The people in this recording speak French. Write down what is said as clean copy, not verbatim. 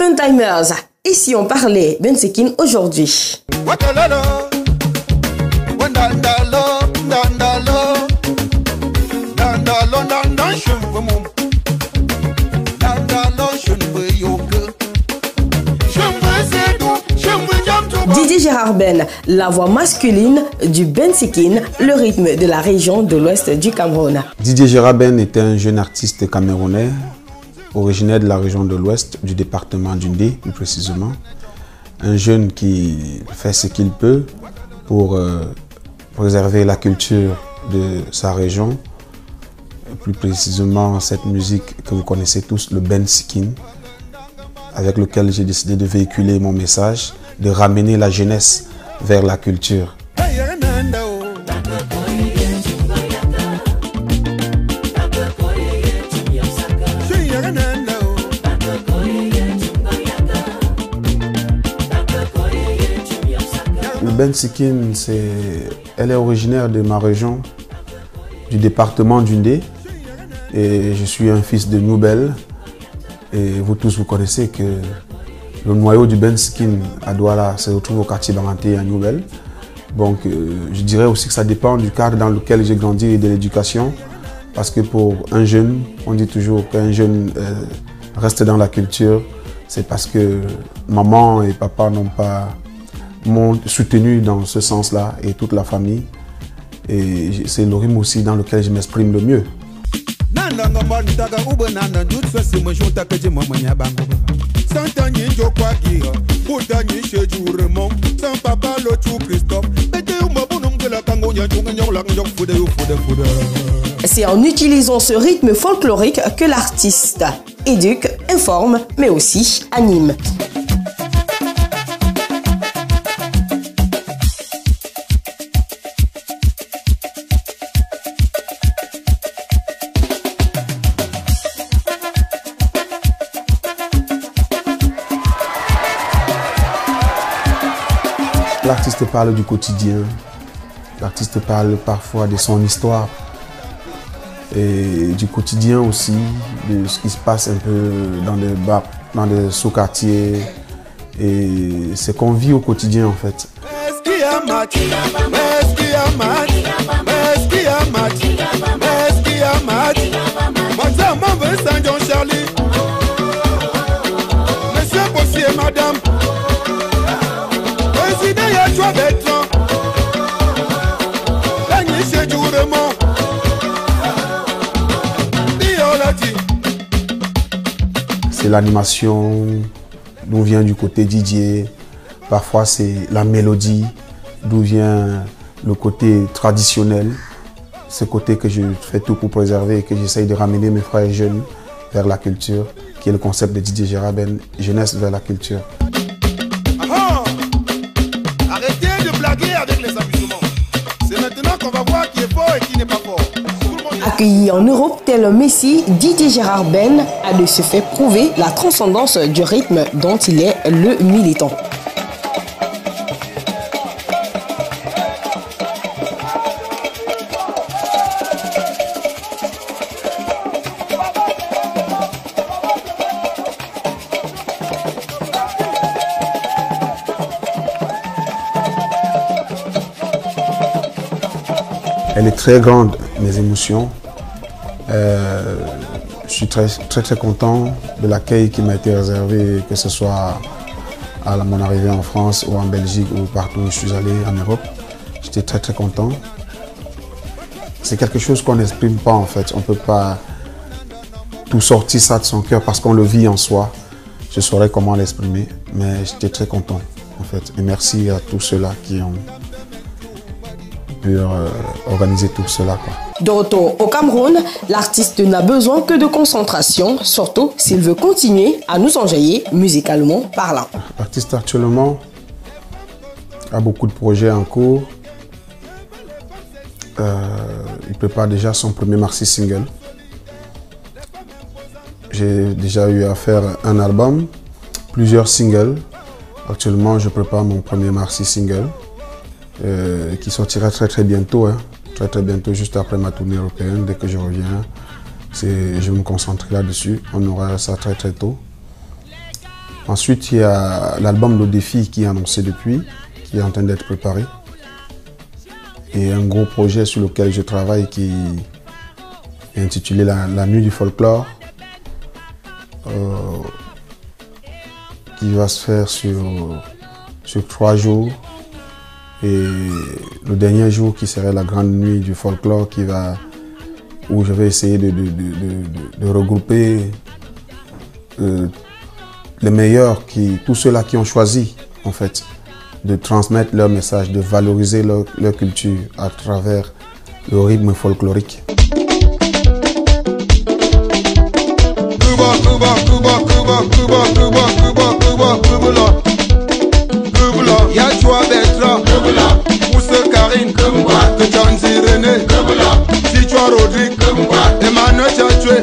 Fun Timers, et si on parlait Bensekin aujourd'hui? Didier Gérard Ben, la voix masculine du Bensekin, le rythme de la région de l'ouest du Cameroun. Didier Gérard Ben était un jeune artiste camerounais, originaire de la région de l'ouest, du département d'Undé plus précisément. Un jeune qui fait ce qu'il peut pour préserver la culture de sa région, plus précisément cette musique que vous connaissez tous, le Bensekin, avec lequel j'ai décidé de véhiculer mon message, de ramener la jeunesse vers la culture. Le Bensekin, elle est originaire de ma région, du département d'Undé, et je suis un fils de Noubel. Et vous tous, vous connaissez que le noyau du Bensekin à Douala se retrouve au quartier Banganté à Nouvelle. Donc je dirais aussi que ça dépend du cadre dans lequel j'ai grandi et de l'éducation. Parce que pour un jeune, on dit toujours qu'un jeune reste dans la culture. C'est parce que maman et papa m'ont soutenu dans ce sens-là et toute la famille. Et c'est le rythme aussi dans lequel je m'exprime le mieux. C'est en utilisant ce rythme folklorique que l'artiste éduque, informe, mais aussi anime. L'artiste parle du quotidien, l'artiste parle parfois de son histoire et du quotidien aussi, de ce qui se passe un peu dans les bars, dans les sous-quartiers, et c'est qu'on vit au quotidien en fait. C'est l'animation, d'où vient du côté DJ. Parfois c'est la mélodie, d'où vient le côté traditionnel. Ce côté que je fais tout pour préserver et que j'essaye de ramener mes frères jeunes vers la culture, qui est le concept de Didier Gérard Ben, jeunesse vers la culture. Arrêtez de blaguer avec les amusements. C'est maintenant qu'on va voir qui est fort et qui n'est pas fort. Accueilli en Europe tel un messie, Didier Gérard Ben a de ce fait prouvé la transcendance du rythme dont il est le militant. Elle est très grande, mes émotions. Je suis très content de l'accueil qui m'a été réservé, que ce soit à mon arrivée en France ou en Belgique ou partout où je suis allé en Europe. J'étais très content. C'est quelque chose qu'on n'exprime pas en fait. On ne peut pas tout sortir ça de son cœur parce qu'on le vit en soi. Je saurais comment l'exprimer, mais j'étais très content en fait. Et merci à tous ceux-là qui ont pu organiser tout cela, quoi. De retour au Cameroun, l'artiste n'a besoin que de concentration, surtout s'il veut continuer à nous enjailler musicalement parlant. L'artiste actuellement a beaucoup de projets en cours. Il prépare déjà son premier maxi single. J'ai déjà eu à faire un album, plusieurs singles. Actuellement, je prépare mon premier maxi single. Qui sortira très bientôt, hein. Très bientôt, juste après ma tournée européenne. Dès que je reviens, je vais me concentrer là-dessus. On aura ça très tôt. Ensuite, il y a l'album Le Défi qui est annoncé depuis, qui est en train d'être préparé. Et un gros projet sur lequel je travaille qui est intitulé La Nuit du Folklore, qui va se faire sur 3 jours. Et le dernier jour qui serait la grande nuit du folklore où je vais essayer de regrouper les meilleurs, tous ceux-là qui ont choisi en fait de transmettre leur message, de valoriser leur culture à travers le rythme folklorique. Yachua Bertrand, Moussa Karine, Chanzi René, Sichua Rodrigue, Emmanuel Chachoué,